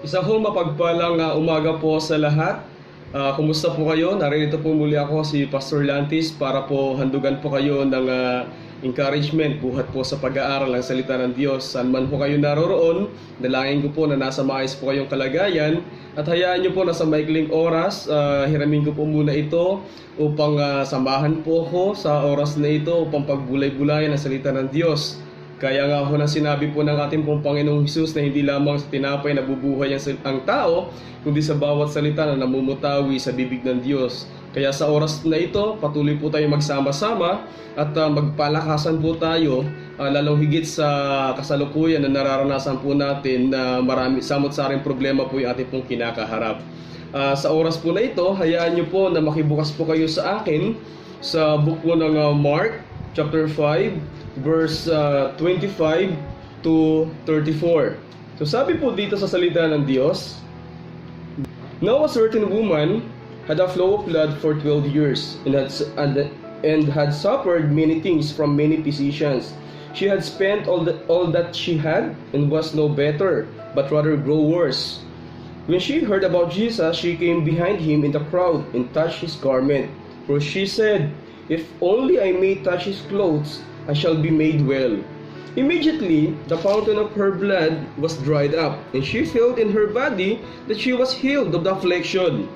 Isa ho mapagpalang umaga po sa lahat. Kumusta po kayo? Narito po muli ako si Pastor Lantis para po handugan po kayo ng encouragement buhat po sa pag-aaral ng salita ng Diyos. Saan man po kayo naroroon, dalangin ko po na nasa maayos po kayong kalagayan at hayaan nyo po na sa maikling oras, hiramin ko po muna ito upang samahan po ako sa oras na ito upang pagbulay-bulayan ang salita ng Diyos. Kaya nga ho na sinabi po ng ating pong Panginoong Hesus na hindi lamang sa tinapay nabubuhay ang tao, kundi sa bawat salita na namumutawi sa bibig ng Diyos. Kaya sa oras na ito, patuloy po tayo magsama-sama at magpalakasan po tayo, lalong higit sa kasalukuyan na nararanasan po natin na marami samot-saring problema po yung ating pong kinakaharap. Sa oras po na ito, hayaan nyo po na makibukas po kayo sa akin sa book po ng Mark, chapter 5, verse 25 to 34. So sabi po dito sa salita ng Diyos, "Now a certain woman had a flow of blood for 12 years and had suffered many things from many physicians. She had spent all that she had and was no better, but rather grow worse. When she heard about Jesus, she came behind him in the crowd and touched his garment. For she said, 'If only I may touch his clothes, I shall be made well.' Immediately, the fountain of her blood was dried up, and she felt in her body that she was healed of the affliction.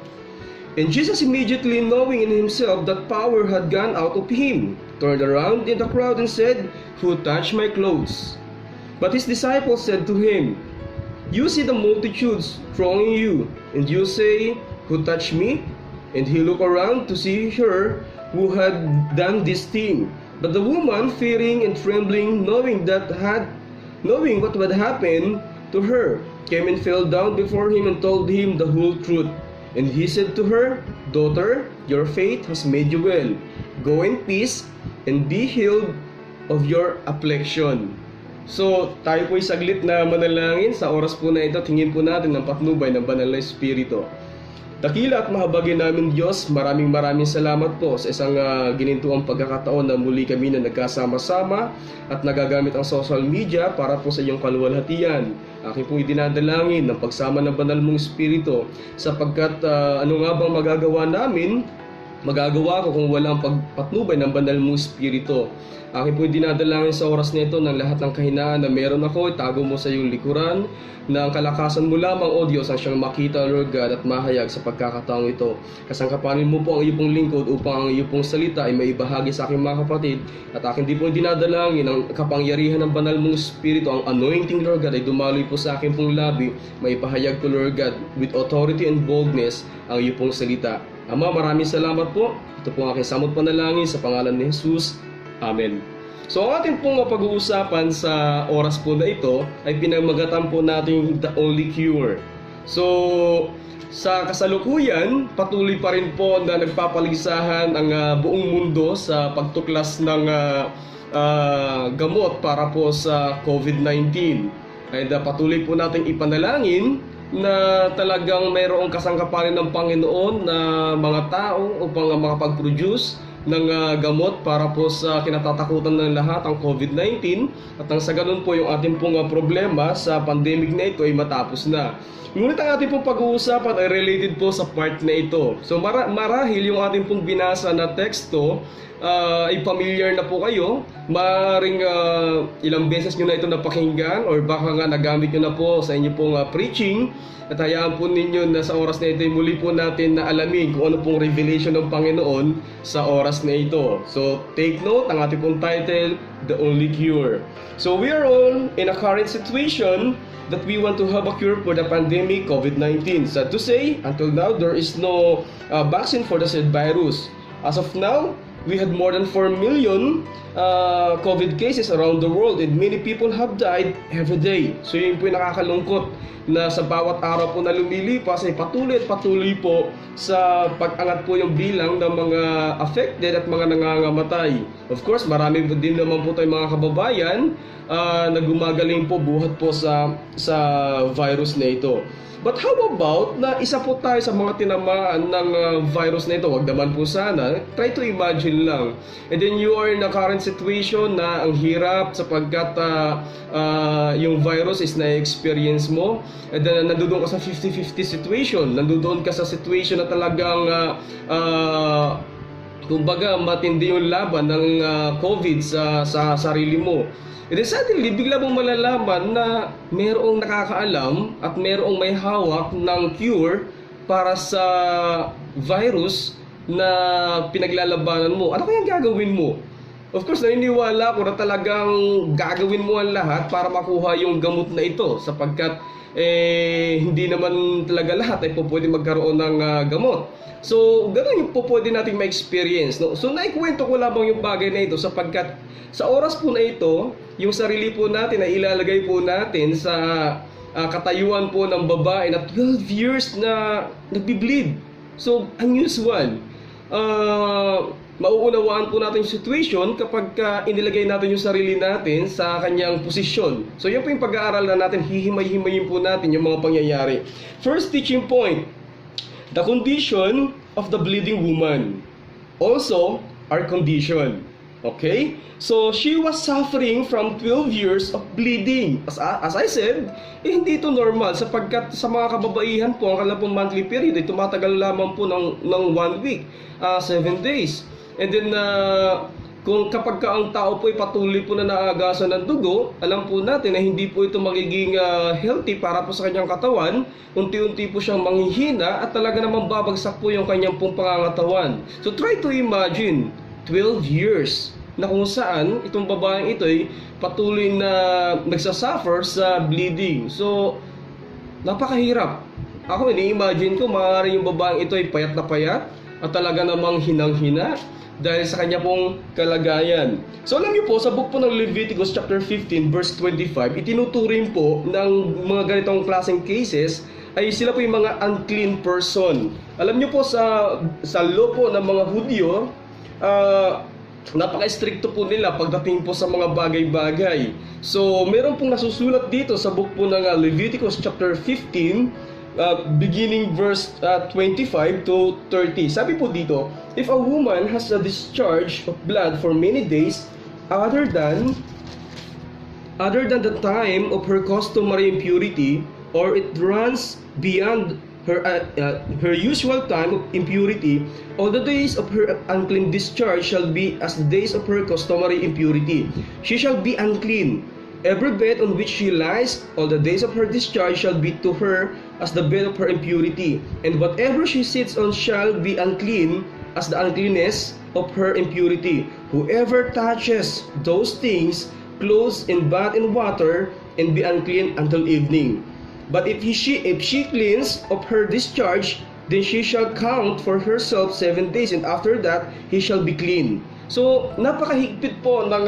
And Jesus, immediately knowing in himself that power had gone out of him, turned around in the crowd and said, 'Who touched my clothes?' But his disciples said to him, 'You see the multitudes thronging you, and you say, Who touched me?' And he looked around to see her who had done this thing. But the woman, fearing and trembling, knowing what had happened to her, came and fell down before him and told him the whole truth. And he said to her, 'Daughter, your faith has made you well. Go in peace and be healed of your affliction.'" So, tayo po'y saglit na manalangin. Sa oras po na ito, tingin po natin ng patnubay ng Banal na Espiritu. Dakila at mahabagin namin Diyos, maraming salamat po sa isang ginintuang pagkakataon na muli kami na nagkasama-sama at nagagamit ang social media para po sa iyong kaluwalhatian. Aking pong idinadalangin ng pagsama ng Banal mong Espiritu sapagkat ano nga bang magagawa ko kung walang pagpatnubay ng Banal mong Espiritu. Aking po dinadalangin sa oras na ito ng lahat ng kahinaan na meron ako, itago mo sa iyong likuran, na ang kalakasan mo lamang, O Diyos, ang siyang makita, Lord God, at mahayag sa pagkakataong ito. Kasangkapanin mo po ang iyong pong lingkod upang ang iyong pong salita ay maibahagi sa aking mga kapatid. At aking din po dinadalangin ang kapangyarihan ng Banal mong Espiritu, ang anointing, Lord God, ay dumaloy po sa aking pong labi, maipahayag ko, Lord God, with authority and boldness ang iyong pong salita. Ama, maraming salamat po. Ito po ang aking samot panalangin sa pangalan ni Jesus. Amen. So ang ating pong pag-uusapan sa oras po na ito ay pinamagatan po natin The Only Cure. So sa kasalukuyan, patuloy pa rin po na nagpapaligsahan ang buong mundo sa pagtuklas ng gamot para po sa COVID-19. And patuloy po nating ipanalangin na talagang mayroong kasangkapanan ng Panginoon na mga tao upang makapag-produce ng gamot para po sa kinatatakutan ng lahat, ang COVID-19, at nang sa ganun po yung ating pong problema sa pandemic na ito ay matapos na. Ngunit ang ating pong pag-uusapan ay related po sa part na ito. So marahil yung ating pong binasa na teksto ay familiar na po kayo. Maaaring ilang beses nyo na ito napakinggan or baka nga nagamit nyo na po sa inyo pong preaching. At hayaan po ninyo na sa oras na ito ay muli po natin na alamin kung ano pong revelation ng Panginoon sa oras na ito. So take note, ang ating pong title, The Only Cure. So we are all in a current situation that we want to have a cure for the pandemic COVID-19. Sad to say, until now there is no vaccine for the said virus. As of now, we had more than 4 million COVID cases around the world and many people have died every day. So yun po yung nakakalungkot na sa bawat araw po na lumilipas ay patuloy po sa pag-angat po yung bilang ng mga affected at mga nangangamatay. Of course, marami din naman po tayong mga kababayan na gumagaling po buhat po sa virus na ito. But how about na isa po tayo sa mga tinamaan ng virus na ito? Wag naman po sana. Try to imagine lang. And then you are in a current situation na ang hirap sapagkat yung virus is na-experience mo. And then nandoon ka sa 50-50 situation. Nandoon ka sa situation na talagang kumbaga matindi yung laban ng COVID sa sarili mo. And then suddenly, bigla mong malalaman na mayroong nakakaalam at mayroong may hawak ng cure para sa virus na pinaglalabanan mo. Ano kayang gagawin mo? Of course, naniniwala ko na talagang gagawin mo ang lahat para makuha yung gamot na ito sapagkat hindi naman talaga lahat ay pwede magkaroon ng gamot. So, gano'n yung pwede natin ma-experience. No? So, naikwento ko lamang yung bagay na ito sapagkat sa oras po na ito, yung sarili po natin ay ilalagay po natin sa katayuan po ng babae na 12 years na nagbi-bleed. So, unusual. Mauunawaan po natin yung situation kapag inilagay natin yung sarili natin sa kanyang posisyon. So, yun po yung pag-aaral na natin, hihimay-himayin po natin yung mga pangyayari. First teaching point, the condition of the bleeding woman. Also, our condition. Okay? So, she was suffering from 12 years of bleeding. As I said, hindi ito normal sapagkat sa mga kababaihan po, ang kanilang monthly period ay tumatagal lamang po ng 1 week, 7 days. And then, kung kapag ang tao po ay patuloy po na naagasan ng dugo, alam po natin na hindi po ito magiging healthy para po sa kanyang katawan. Unti-unti po siyang manghihina at talaga namang babagsak po yung kanyang pong pangangatawan. So try to imagine 12 years na kung saan itong babaeng ito ay patuloy na nagsasuffer sa bleeding. So napakahirap. Ako ini-imagine ko maaaring yung babaeng ito ay payat na payat at talaga namang hinang-hina dahil sa kanya pong kalagayan. So alam niyo po, sa book po ng Leviticus chapter 15 verse 25, itinuturing po ng mga ganitong klaseng cases ay sila po yung mga unclean person. Alam niyo po sa law po ng mga Hudyo, napaka-stricto po nila pagdating po sa mga bagay-bagay. So meron pong nasusulat dito sa book po ng Leviticus chapter 15 beginning verse 25 to 30. Sabi po dito, if a woman has a discharge of blood for many days other than the time of her customary impurity, or it runs beyond her usual time of impurity, all the days of her unclean discharge shall be as the days of her customary impurity. She shall be unclean. Every bed on which she lies, all the days of her discharge shall be to her as the bed of her impurity, and whatever she sits on shall be unclean as the uncleanness of her impurity. Whoever touches those things, clothes and bathe in water, and be unclean until evening. But if she cleans of her discharge, then she shall count for herself 7 days, and after that he shall be clean. So napakahigpit po ng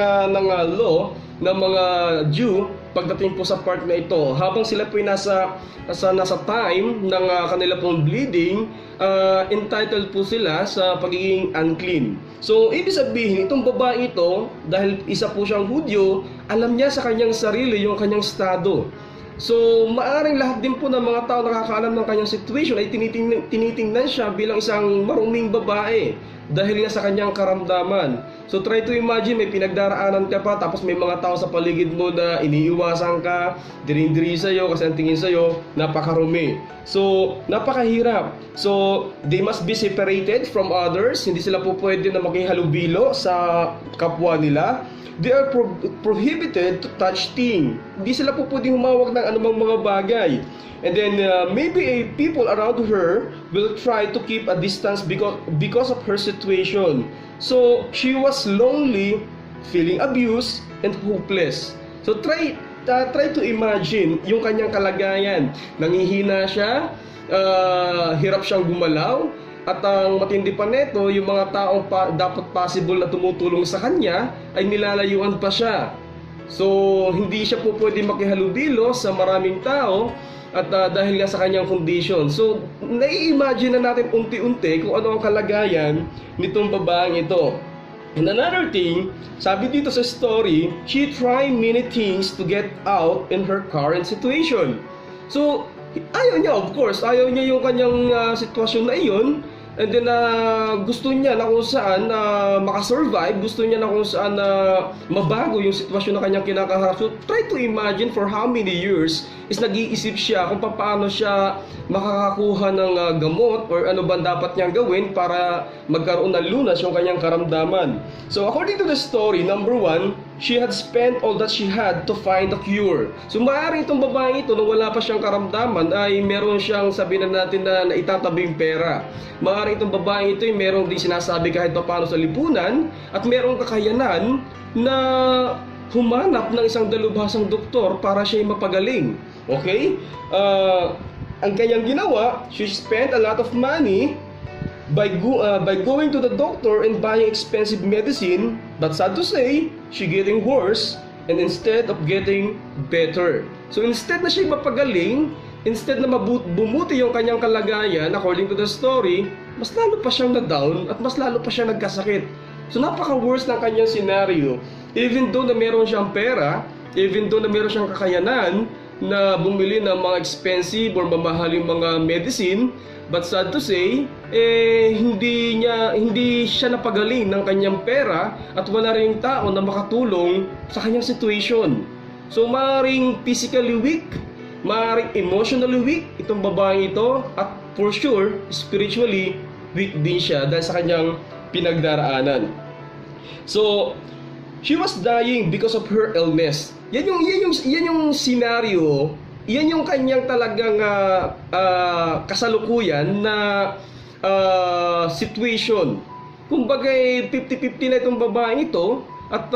law ng mga Jew pagdating po sa part na ito. Habang sila po ay nasa time ng kanila pong bleeding, entitled po sila sa pagiging unclean. So ibig sabihin, itong babae ito, dahil isa po siyang Hudyo, alam niya sa kanyang sarili yung kanyang estado. So maaaring lahat din po ng mga tao nakakaalam ng kanyang situation ay tinitingnan siya bilang isang maruming babae dahil nga sa kanyang karamdaman. So try to imagine, may pinagdaraanan ka pa tapos may mga tao sa paligid mo na iniiwasan ka, diring-diri sa'yo kasi ang tingin sa'yo napakarumi. So napakahirap. So they must be separated from others. Hindi sila po pwede na makihalubilo sa kapwa nila. They are prohibited to touch things. Hindi sila po pwedeng humawak ng anumang mga bagay. And then maybe people around her will try to keep a distance because of her situation. So she was lonely, feeling abused, and hopeless. So try to imagine yung kanyang kalagayan. Nanghihina siya, hirap siyang gumalaw, at ang matindi pa neto, yung mga taong dapat possible na tumutulong sa kanya ay nilalayuan pa siya. So hindi siya po pwede makihalubilo sa maraming tao at dahil nga sa kanyang condition. So nai-imagine na natin unti-unti kung ano ang kalagayan nitong babaeng ito. And another thing, sabi dito sa story, she tried many things to get out in her current situation. So Ayaw niya, of course. Ayaw niya yung kanyang sitwasyon na iyon. And then gusto niya na kung saan makasurvive, gusto niya na kung saan mabago yung sitwasyon na kanyang kinakaharap. So try to imagine for how many years is nag-iisip siya kung paano siya makakakuha ng gamot or ano ba dapat niyang gawin para magkaroon ng lunas yung kanyang karamdaman. So according to the story, number 1, she had spent all that she had to find a cure. So maaaring itong babae ito, nung wala pa siyang karamdaman, ay meron siyang, sabihin na natin, na itatabing pera. Maaaring itong babae ito ay meron din sinasabi kahit pa paano sa lipunan, at merong kakayanan na humanap ng isang dalubhasang doktor para siya mapagaling. Okay? Ang kanyang ginawa, she spent a lot of money by going to the doctor and buying expensive medicine, but sad to say, she getting worse and instead of getting better. So instead na siya mapagaling, instead na bumuti yung kanyang kalagayan, according to the story, mas lalo pa siyang na-down at mas lalo pa siya nagkasakit. So napaka-worse ng kanyang scenario. Even though na meron siyang pera, even though na meron siyang kakayanan na bumili ng mga expensive or mamahaling mga medicine, but sad to say, hindi siya napagaling ng kanyang pera at wala ring tao na makatulong sa kanyang situation. So maaaring physically weak, maaaring emotionally weak itong babaeng ito, at for sure, spiritually weak din siya dahil sa kanyang pinagdaraanan. So, she was dying because of her illness. Yan yung scenario. Yan yung kanyang talagang kasalukuyan na situation. Kumbaga 50-50 na itong babaeng ito at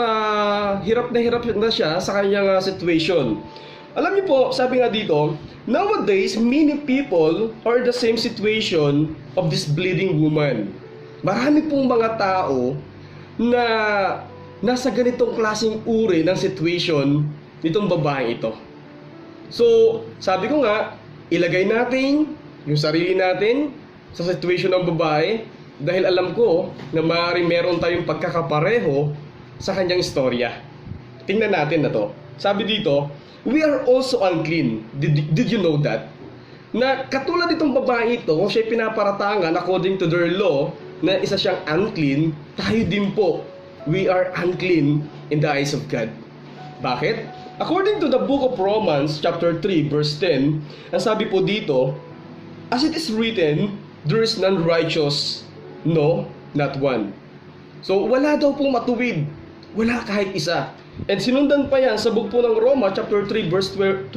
hirap na siya sa kanyang situation. Alam niyo po, sabi nga dito, nowadays many people are in the same situation of this bleeding woman. Marami pong mga tao na nasa ganitong klaseng uri ng situation nitong babaeng ito. So, sabi ko nga, ilagay natin yung sarili natin sa situation ng babae dahil alam ko na maaaring meron tayong pagkakapareho sa kanyang istorya. Tingnan natin na to. Sabi dito, we are also unclean. Did you know that? Na katulad itong babae ito, kung siya'y pinaparatangan according to their law na isa siyang unclean, tayo din po, we are unclean in the eyes of God. Bakit? According to the book of Romans chapter 3 verse 10, ang sabi po dito, as it is written, there is none righteous, no, not one. So wala daw pong matuwid, wala kahit isa. And sinundan pa yan sa book po ng Roma chapter 3 verse 23,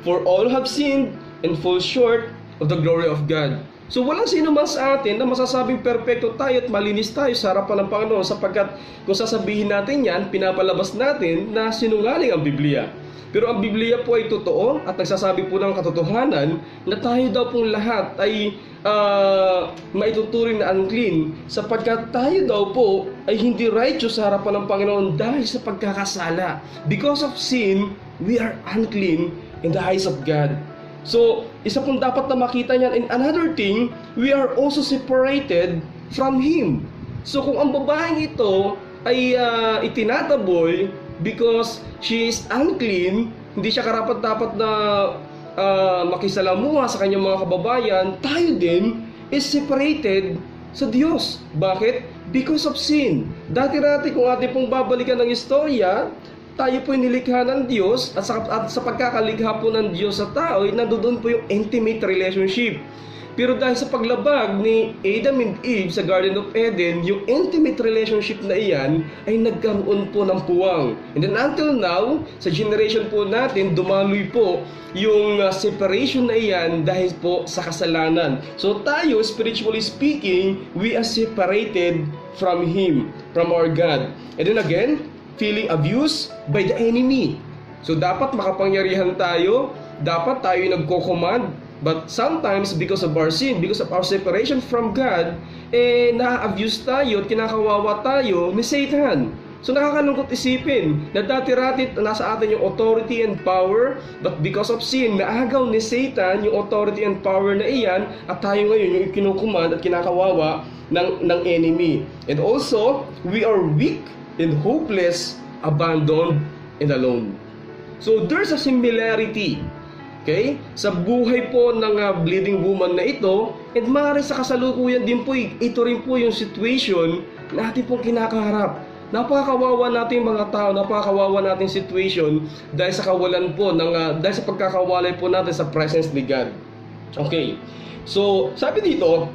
for all have sinned and fall short of the glory of God. So walang sino man sa atin na masasabing perpekto tayo at malinis tayo sa harapan ng Panginoon, sapagkat kung sasabihin natin yan, pinapalabas natin na sinungaling ang Biblia. Pero ang Biblia po ay totoo at nagsasabi po ng katotohanan na tayo daw pong lahat ay maituturing na unclean, sapagkat tayo daw po ay hindi righteous sa harapan ng Panginoon dahil sa pagkakasala. Because of sin, we are unclean in the eyes of God. So, isa pong dapat na makita niyan. And another thing, we are also separated from Him. So, kung ang babaeng ito ay itinataboy because she is unclean, hindi siya karapat-dapat na makisalamuha sa kanyang mga kababayan, tayo din is separated sa Diyos. Bakit? Because of sin. Dati-dati kung ating pong babalikan ng istorya, tayo po nilikha ng Diyos at sa pagkakalikha po ng Diyos sa tao, nandoon po yung intimate relationship. Pero dahil sa paglabag ni Adam and Eve sa Garden of Eden, yung intimate relationship na iyan ay nagkaroon po ng puwang. And then until now, sa generation po natin, dumaloy po yung separation na iyan dahil po sa kasalanan. So tayo, spiritually speaking, we are separated from Him, from our God. And then again, feeling abused by the enemy. So dapat makapangyarihan tayo, dapat tayo nagko-command, but sometimes because of our sin, because of our separation from God, na-abuse tayo at kinakawawa tayo ni Satan. So nakakalungkot isipin na dati-rati nasa atin yung authority and power, but because of sin, naagaw ni Satan yung authority and power na iyan, at tayo ngayon yung kinukumand at kinakawawa ng enemy. And also, we are weak and hopeless, abandoned, and alone. So there's a similarity Okay? Sa buhay po ng bleeding woman na ito, and maaari sa kasalukuyan din po, ito rin po yung situation na ating pong kinakaharap. Napakawawa natin mga tao, napakawawa natin situation dahil sa kawalan po dahil sa pagkakawalay po natin sa presence ni God. Okay. So, sabi dito,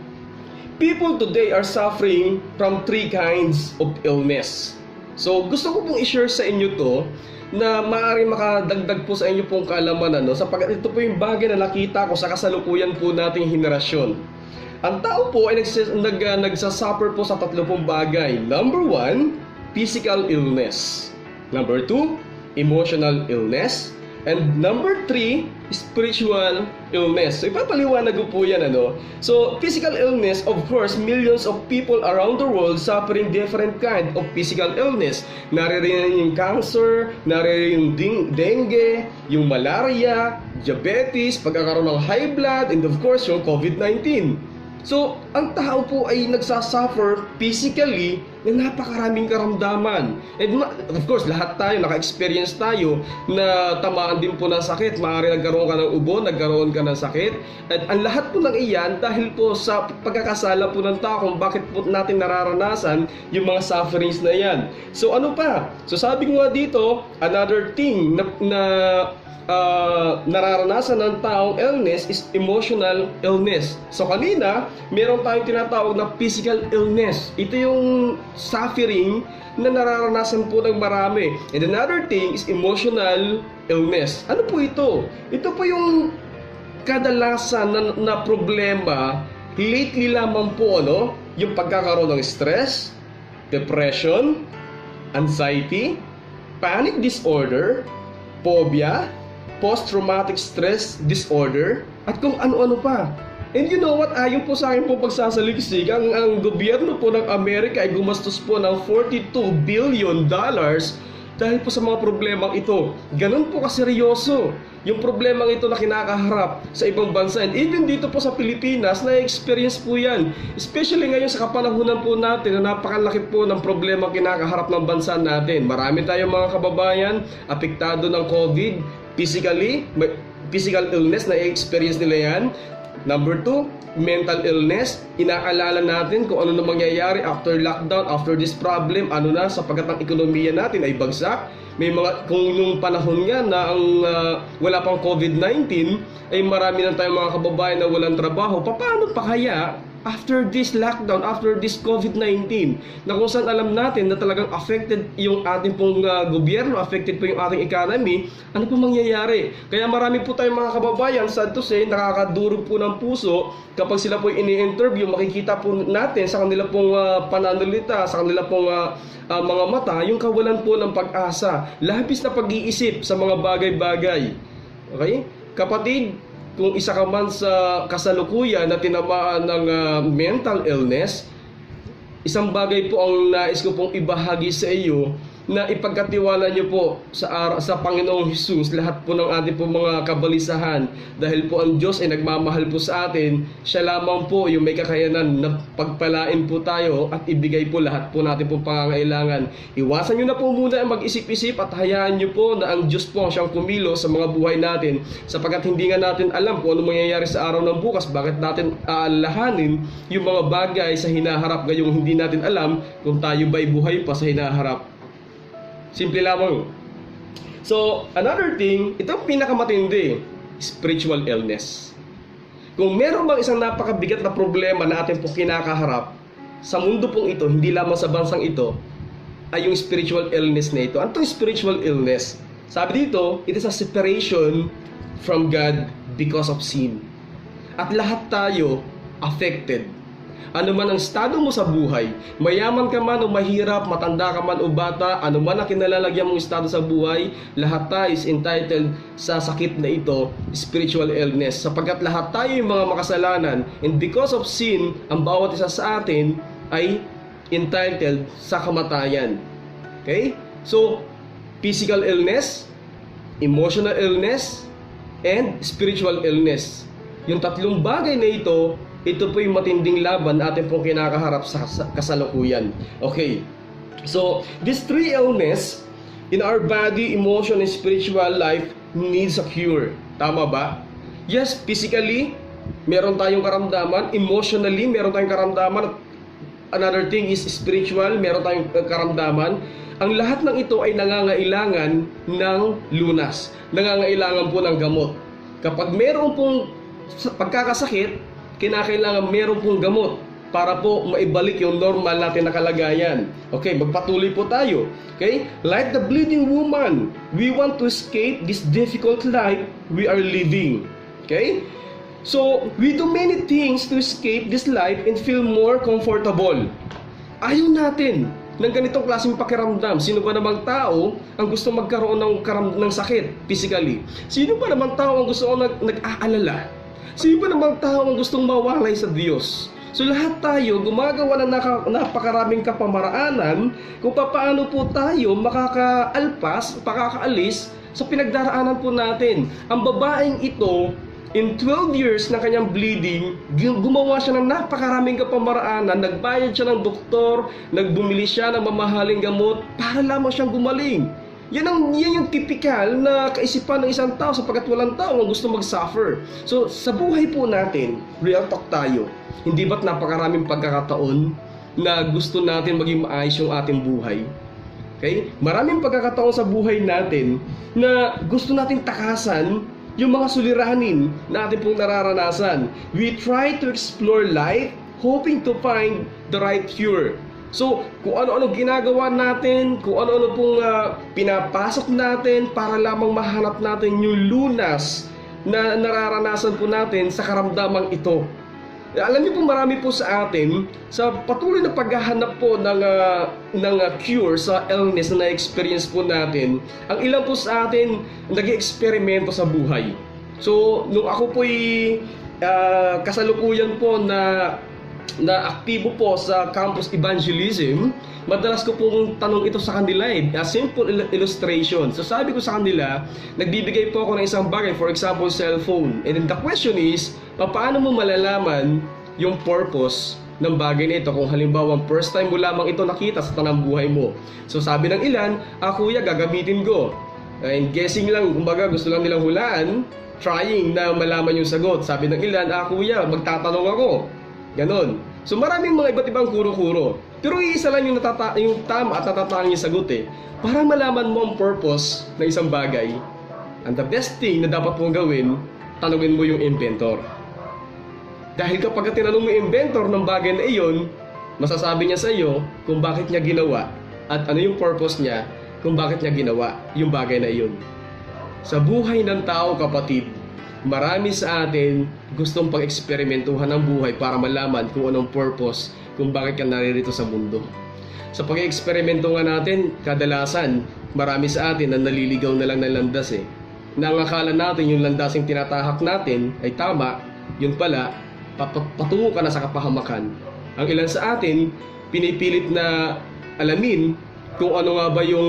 people today are suffering from 3 kinds of illness. So, gusto ko pong i-share sa inyo to na maaaring makadagdag po sa inyo pong kaalaman sapagkat ito po yung bagay na nakita ko sa kasalukuyan po nating henerasyon. Ang tao po ay nagsasuffer po sa 3 pong bagay. Number 1, physical illness. Number 2, emotional illness. And number 3, spiritual illness. So ipapaliwanag ko po yan So physical illness, of course, millions of people around the world suffering different kind of physical illness. Naririyan yung cancer, naririyan yung dengue, yung malaria, diabetes, pagkakaroon ng high blood, and of course yung COVID-19. So, ang tao po ay nagsasuffer physically na napakaraming karamdaman. And of course, lahat tayo, naka-experience tayo na tamaan din po ng sakit. Maaari nagkaroon ka ng ubo, nagkaroon ka ng sakit. At ang lahat po ng iyan dahil po sa pagkakasala po ng tao kung bakit po natin nararanasan yung mga sufferings na yan. So, ano pa? So, sabi ko nga dito, another thing na nararanasan ng taong illness is emotional illness. So kanina, meron tayong tinatawag na physical illness. Ito yung suffering na nararanasan po ng marami. And another thing is emotional illness. Ano po ito? Ito po yung kadalasan na problema lately lamang po, yung pagkakaroon ng stress, depression, anxiety, panic disorder, phobia, post-traumatic stress disorder, at kung ano-ano pa. And you know what? Ayon po sa akin po pagsasaliksik, ang gobyerno po ng Amerika ay gumastos po ng $42 billion dahil po sa mga problemang ito. Ganun po kaseryoso yung problemang ito na kinakaharap sa ibang bansa. And even dito po sa Pilipinas, na-experience po yan. Especially ngayon sa kapanahunan po natin na napakalaki po ng problema kinakaharap ng bansa natin. Marami tayong mga kababayan apektado ng COVID, physical illness na i-experience nila yan. Number 2, mental illness. Inaalala natin kung ano na mangyayari after lockdown, after this problem, sapagkat ang ekonomiya natin ay bagsak. May kung nung panahon nga na wala pang COVID-19, ay marami na tayong mga kababayan na walang trabaho. Paano pa kaya after this lockdown, after this COVID-19, na kung saan alam natin na talagang affected yung ating pong gobyerno, affected po yung ating economy, ano po mangyayari? Kaya marami po tayong mga kababayan, sad to say, nakakadurog po ng puso kapag sila po ini-interview, makikita po natin sa kanila pong pananalita, sa kanila pong mga mata, yung kawalan po ng pag-asa, labis na pag-iisip sa mga bagay-bagay. Okay? Kapatid, kung isa ka man sa kasalukuyan na tinamaan ng mental illness, isang bagay po ang nais ko pong ibahagi sa iyo na ipagkatiwala niyo po sa Panginoong Hesus lahat po ng ating po mga kabalisahan, dahil po ang Diyos ay nagmamahal po sa atin. Siya lamang po yung may kakayanan na pagpalain po tayo at ibigay po lahat po natin po pangangailangan. Iwasan niyo na po muna ang mag-isip-isip at hayaan niyo po na ang Diyos po ang siyang kumilos sa mga buhay natin, sapagkat hindi nga natin alam kung ano mangyayari sa araw ng bukas. Bakit natin aalahanin yung mga bagay sa hinaharap ngayong hindi natin alam kung tayo ba'y buhay pa sa hinaharap? Simple lamang. So, another thing, itong pinakamatindi, spiritual illness. Kung meron bang isang napakabigat na problema na ating po kinakaharap sa mundo pong ito, hindi lamang sa bansang ito, ay yung spiritual illness na ito. Ano itong spiritual illness? Sabi dito, it is a separation from God because of sin. At lahat tayo affected. Ano man ang estado mo sa buhay, mayaman ka man o mahirap, matanda ka man o bata, ano man ang kinalalagyan mong estado sa buhay, lahat tayo is entitled sa sakit na ito, spiritual illness. Sapagkat lahat tayo yung mga makasalanan, and because of sin, ang bawat isa sa atin ay entitled sa kamatayan. Okay? So, physical illness, emotional illness, and spiritual illness. Yung tatlong bagay na ito po yung matinding laban na atin pong kinakaharap sa kasalukuyan. Okay. So, these 3 illness in our body, emotion, and spiritual life needs a cure. Tama ba? Yes, physically, meron tayong karamdaman. Emotionally, meron tayong karamdaman. Another thing is spiritual, meron tayong karamdaman. Ang lahat ng ito ay nangangailangan ng lunas. Nangangailangan po ng gamot. Kapag meron pong pagkakasakit, kinakailangan meron pong gamot para po maibalik yung normal natin na kalagayan. Okay, magpatuloy po tayo. Okay? Like the bleeding woman, we want to escape this difficult life we are living. Okay? So, we do many things to escape this life and feel more comfortable. Ayaw natin ng ganitong klaseng pakiramdam. Sino ba namang tao ang gusto magkaroon ng sakit physically? Sino ba namang tao ang gusto nag-aalala? Sino ba namang tao ang gustong mawalay sa Diyos? So lahat tayo gumagawa ng napakaraming kapamaraanan kung paano po tayo makakaalis sa pinagdaraanan po natin. Ang babaeng ito, in 12 years na kanyang bleeding, gumawa siya ng napakaraming kapamaraanan, nagbayad siya ng doktor, nagbumili siya ng mamahaling gamot para lamang siyang gumaling. Yan yung typical na kaisipan ng isang tao sapagkat walang tao ang gusto mag-suffer. So, sa buhay po natin, real talk tayo. Hindi ba't napakaraming pagkakataon na gusto natin maging maayos yung ating buhay? Okay? Maraming pagkakataon sa buhay natin na gusto nating takasan yung mga suliranin na ating pong nararanasan. We try to explore life hoping to find the right cure. So, kung ano-ano ginagawa natin, kung ano-ano pong pinapasok natin para lamang mahanap natin yung lunas na nararanasan po natin sa karamdamang ito. Alam niyo po, marami po sa atin sa patuloy na paghahanap po ng cure sa illness na na-experience po natin. Ang ilan po sa atin nag-eksperimento sa buhay. So, nung ako po'y kasalukuyan po na aktibo po sa campus evangelism, madalas ko pong tanong ito sa kanila a simple illustration. So sabi ko sa kanila, nagbibigay po ako ng isang bagay, for example, cellphone. And then the question is, paano mo malalaman yung purpose ng bagay na ito kung halimbawa first time mo lamang ito nakita sa tanang buhay mo? So sabi ng ilan, kuya, gagamitin ko. And guessing lang, kumbaga gusto lang nilang hulaan, trying na malaman yung sagot. Sabi ng ilan, kuya, magtatanong ako. Ganon. So maraming mga iba't ibang kuro-kuro. Pero iisa lang yung tama at natatanging sagot Para malaman mo ang purpose ng isang bagay, and the best thing na dapat mong gawin, tanungin mo yung inventor. Dahil kapag tinanong mo yung inventor ng bagay na iyon, masasabi niya sa iyo kung bakit niya ginawa at ano yung purpose niya kung bakit niya ginawa yung bagay na iyon. Sa buhay ng tao, kapatid, marami sa atin gustong pag-eksperimentuhan ng buhay para malaman kung anong purpose, kung bakit ka naririto sa mundo. Sa pag-eksperimento nga natin, kadalasan, marami sa atin na naliligaw na lang ng landas Nangakala natin yung landasing tinatahak natin ay tama, yun pala, patungo ka na sa kapahamakan. Ang ilan sa atin, pinipilit na alamin kung ano nga ba yung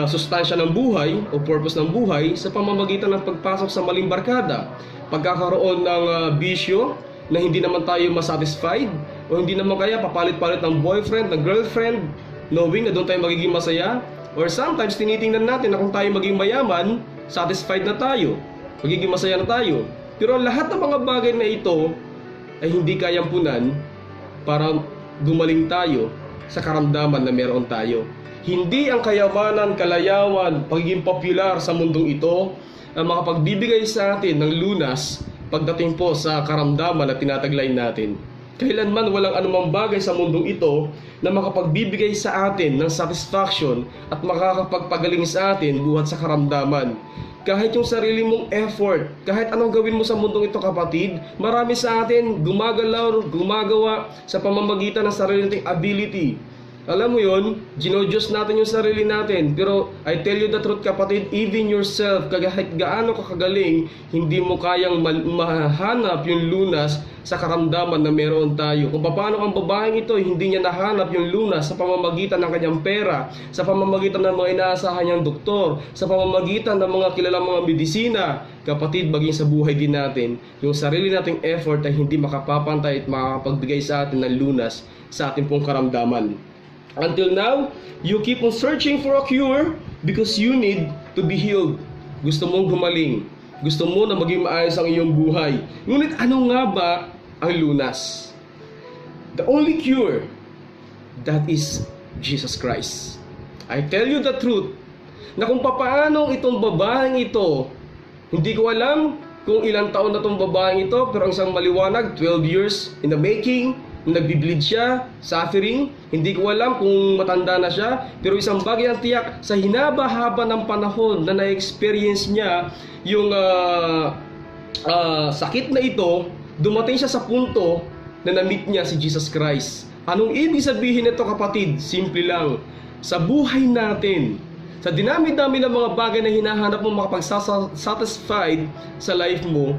sustansya ng buhay o purpose ng buhay sa pamamagitan ng pagpasok sa maling barkada, pagkakaroon ng bisyo na hindi naman tayo masatisfied o hindi naman kaya papalit-palit ng boyfriend, ng girlfriend, knowing na doon tayo magiging masaya, or sometimes tinitingnan natin na kung tayo maging mayaman, satisfied na tayo, magiging masaya na tayo. Pero lahat ng mga bagay na ito ay hindi kayang punan para gumaling tayo sa karamdaman na meron tayo. Hindi ang kayamanan, kalayawan, pagiging popular sa mundong ito ang makapagbibigay sa atin ng lunas pagdating po sa karamdaman na tinataglay natin. Kailanman walang anumang bagay sa mundong ito na makapagbibigay sa atin ng satisfaction at makakapagpagaling sa atin buhat sa karamdaman. Kahit yung sarili mong effort, kahit anong gawin mo sa mundong ito, kapatid, marami sa atin gumagawa sa pamamagitan ng sarili nating ability. Alam mo yun, ginodyos natin yung sarili natin. Pero I tell you the truth, kapatid, even yourself, kahit gaano ka kagaling, hindi mo kayang mahanap yung lunas sa karamdaman na meron tayo. Kung paano ang babaeng ito, hindi niya nahanap yung lunas sa pamamagitan ng kanyang pera, sa pamamagitan ng mga inaasahan niyang doktor, sa pamamagitan ng mga kilalang mga medisina. Kapatid, baging sa buhay din natin, yung sarili nating effort ay hindi makapapantay at makakapagbigay sa atin ng lunas sa ating pong karamdaman. Until now, you keep on searching for a cure because you need to be healed. Gusto mong gumaling. Gusto mo na maging maayos ang iyong buhay. Ngunit ano nga ba ang lunas? The only cure, that is Jesus Christ. I tell you the truth, na kung papaano itong babaeng ito, hindi ko alam kung ilang taon na itong babaeng ito, pero ang isang maliwanag, 12 years in the making, nagbibleed siya, suffering, hindi ko alam kung matanda na siya, pero isang bagay ang tiyak, sa hinaba-haba ng panahon na na-experience niya yung sakit na ito, dumating siya sa punto na na-meet niya si Jesus Christ. Anong ibig sabihin nito, kapatid? Simple lang. Sa buhay natin, sa dinami-dami ng mga bagay na hinahanap mo makapag-satisfied sa life mo,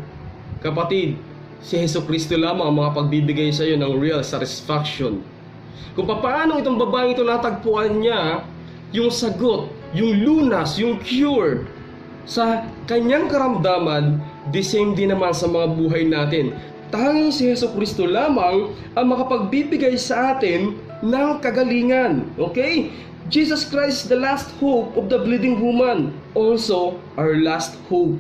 kapatid, si Hesus Kristo lamang ang makapagbibigay sa iyo ng real satisfaction. Kung paano itong babaeng ito natagpuan niya yung sagot, yung lunas, yung cure sa kanyang karamdaman, the same din naman sa mga buhay natin. Tanging si Hesus Kristo lamang ang makapagbibigay sa atin ng kagalingan. Okay? Jesus Christ, the last hope of the bleeding woman, also our last hope.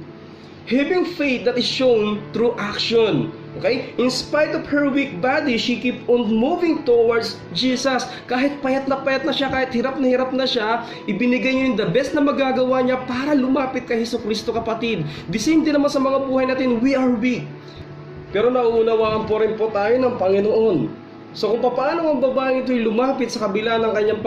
Having faith that is shown through action. Okay? In spite of her weak body, she keep on moving towards Jesus. Kahit payat na siya, kahit hirap na siya, ibinigay niya yung the best na magagawa niya para lumapit kay Hesus Kristo, kapatid. The same din naman sa mga buhay natin, we are weak. Pero nauunawaan po rin po tayo ng Panginoon. So kung paano ang babaeng ito'y lumapit sa kabila ng kanyang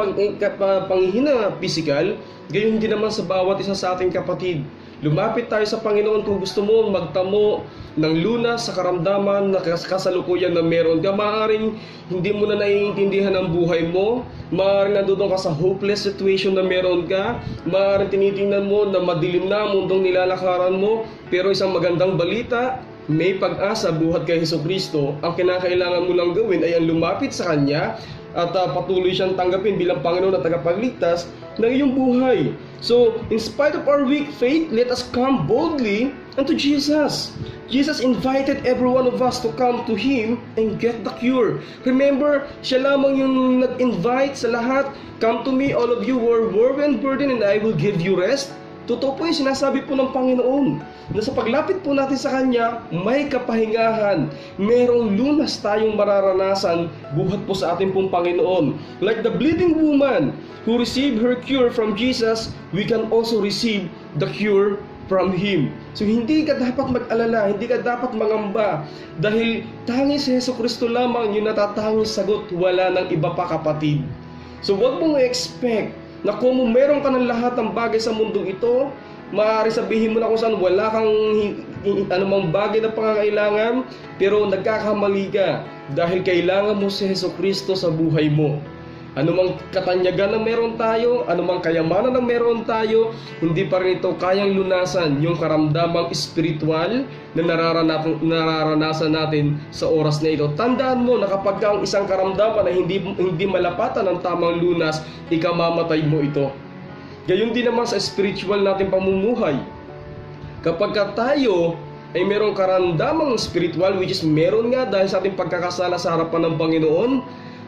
panghihina physical, gayon din naman sa bawat isa sa ating kapatid. Lumapit tayo sa Panginoon kung gusto mo magtamo ng lunas sa karamdaman na kasalukuyan na meron ka. Maaaring hindi mo na naiintindihan ang buhay mo. Maaaring nandoon ka sa hopeless situation na meron ka. Maaaring tinitingnan mo na madilim na ang mundong nilalakaran mo. Pero isang magandang balita, may pag-asa buhat kay Hesus Kristo. Ang kinakailangan mo lang gawin ay ang lumapit sa Kanya at patuloy siyang tanggapin bilang Panginoon at tagapagligtas ng iyong buhay. So, in spite of our weak faith, let us come boldly unto Jesus. Jesus invited every one of us to come to Him and get the cure. Remember, siya lamang yung nag-invite sa lahat. Come to me, all of you who are weary and burdened, and I will give you rest. Totoo po yung sinasabi po ng Panginoon na sa paglapit po natin sa Kanya, may kapahingahan, merong lunas tayong mararanasan buhat po sa ating pong Panginoon. Like the bleeding woman who received her cure from Jesus, we can also receive the cure from Him. So hindi ka dapat mag-alala, hindi ka dapat mangamba, dahil tangi si Hesus Kristo lamang yung natatanging sagot, wala ng iba pa, kapatid. So huwag mong expect na kung meron ka ng lahat ng bagay sa mundong ito, maaari sabihin mo na kung saan wala kang anumang bagay na pangangailangan, pero nagkakamali ka dahil kailangan mo si Hesus Kristo sa buhay mo. Anumang katanyagan na meron tayo, anumang kayamanan na meron tayo, hindi pa rin ito kayang lunasan yung karamdamang espiritual na nararanasan natin sa oras na ito. Tandaan mo na kapag ang isang karamdaman na hindi malapatan ng tamang lunas, ikamamatay mo ito. Gayon din naman sa spiritual natin pamumuhay. Kapag tayo ay merong karamdamang spiritual, which is meron nga dahil sa ating pagkakasala sa harapan ng Panginoon,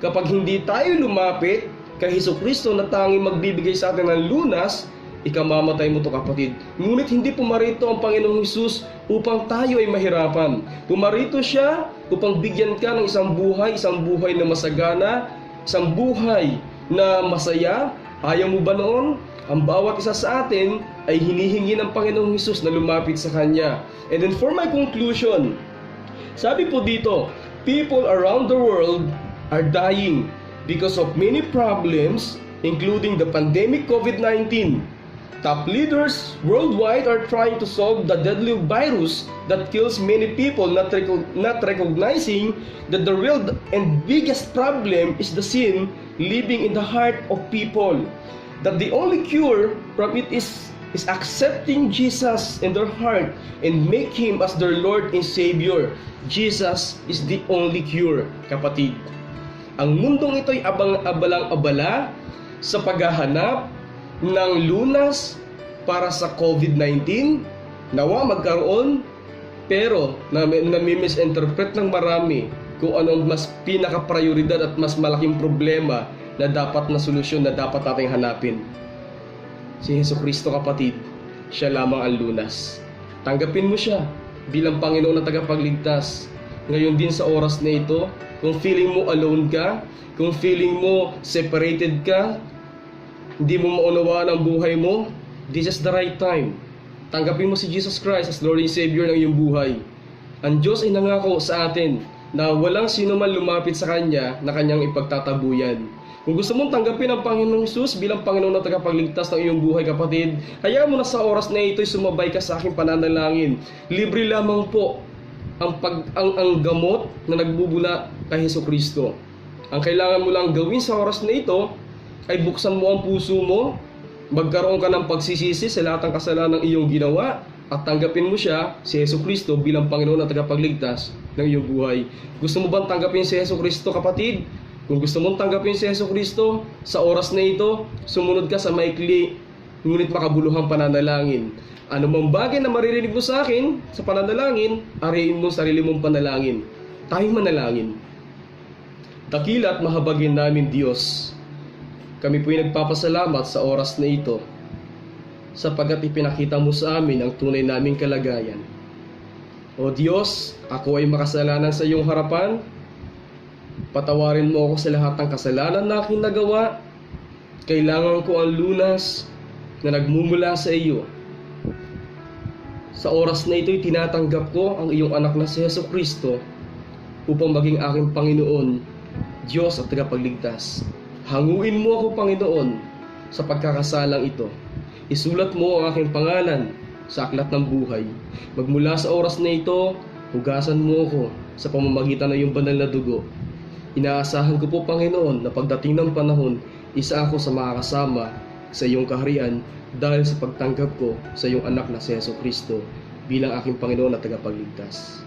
kapag hindi tayo lumapit kay Hesus Kristo na tanging magbibigay sa atin ng lunas, ikamamatay mo to, kapatid. Ngunit hindi pumarito ang Panginoong Hesus upang tayo ay mahirapan. Pumarito siya upang bigyan ka ng isang buhay na masagana, isang buhay na masaya. Ayaw mo ba noon? Ang bawat isa sa atin ay hinihingi ng Panginoong Hesus na lumapit sa Kanya. And then for my conclusion, sabi po dito, people around the world are dying because of many problems, including the pandemic COVID-19. Top leaders worldwide are trying to solve the deadly virus that kills many people, not recognizing that the real and biggest problem is the sin living in the heart of people. That the only cure from it is accepting Jesus in their heart and make Him as their Lord and Savior. Jesus is the only cure, kapatid. Ang mundong ito'y abalang-abala sa paghahanap ng lunas para sa COVID-19. Nawa magkaroon, pero nami-misinterpret ng marami kung anong mas pinaka-prioridad at mas malaking problema na dapat na solusyon na dapat nating hanapin. Si Hesus Kristo, kapatid, siya lamang ang lunas. Tanggapin mo siya bilang Panginoon na tagapagligtas. Ngayon din sa oras na ito, kung feeling mo alone ka, kung feeling mo separated ka, hindi mo maunawaan ang buhay mo, this is the right time. Tanggapin mo si Jesus Christ as Lord and Savior ng iyong buhay. Ang Diyos ay nangako sa atin na walang sino man lumapit sa Kanya na Kanyang ipagtatabuyan. Kung gusto mong tanggapin ang Panginoong Jesus bilang Panginoon na tagapagligtas ng iyong buhay, kapatid, hayaan mo na sa oras na ito'y sumabay ka sa aking pananalangin. Libre lamang po ang gamot na nagbubula kay Hesukristo. Ang kailangan mo lang gawin sa oras na ito ay buksan mo ang puso mo, magkaroon ka ng pagsisisi sa lahat ng kasalanan ng iyong ginawa, at tanggapin mo siya, si Hesukristo, bilang Panginoon at tagapagligtas ng iyong buhay. Gusto mo bang tanggapin si Hesukristo, kapatid? Kung gusto mong tanggapin si Hesukristo, sa oras na ito, sumunod ka sa maikli ngunit makabuluhang pananalangin. Ano mang bagay na maririnig mo sa akin sa pananalangin, ariin mo sarili mong panalangin. Tayong manalangin. Dakila at mahabagin namin Diyos, kami po'y nagpapasalamat sa oras na ito sapagkat ipinakita mo sa amin ang tunay naming kalagayan. O Diyos, ako ay makasalanan sa iyong harapan. Patawarin mo ako sa lahat ng kasalanan na aking nagawa. Kailangan ko ang lunas na nagmumula sa iyo. Sa oras na ito'y tinatanggap ko ang iyong anak na si Hesukristo upang maging aking Panginoon, Diyos at tagapagligtas. Hanguin mo ako, Panginoon, sa pagkakasalang ito. Isulat mo ang aking pangalan sa aklat ng buhay. Magmula sa oras na ito, hugasan mo ako sa pamamagitan ng iyong banal na dugo. Inaasahan ko po, Panginoon, na pagdating ng panahon, isa ako sa makakasama sa iyong kaharian dahil sa pagtanggap ko sa iyong anak na si Hesukristo bilang aking Panginoon at tagapagligtas.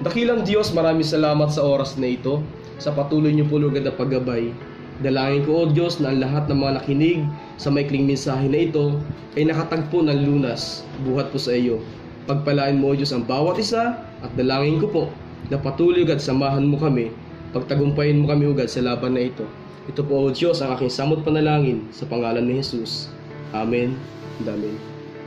Dakilang Diyos, maraming salamat sa oras na ito, sa patuloy niyo po lugad na paggabay. Dalangin ko, O Diyos, na ang lahat ng mga nakinig sa maikling mensahe na ito ay nakatagpo ng lunas buhat po sa iyo. Pagpalain mo, O Diyos, ang bawat isa, at dalangin ko po na patuloy ugad samahan mo kami, pagtagumpayin mo kami ugad sa laban na ito. Ito po, O Diyos, ang aking samot panalangin sa pangalan ni Jesus. Amen and amen.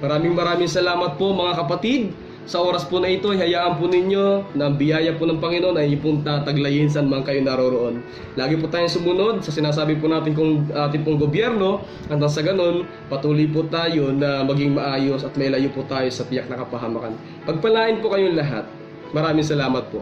Maraming salamat po, mga kapatid. Sa oras po na ito, hayaan po ninyo na ang biyaya po ng Panginoon ay inyong tataglayin saan man kayo naroroon. Lagi po tayong sumunod sa sinasabi po natin kung ating pong gobyerno, hanggang sa ganun, patuloy po tayo na maging maayos at mailayo po tayo sa tiyak na kapahamakan. Pagpalain po kayong lahat. Maraming salamat po.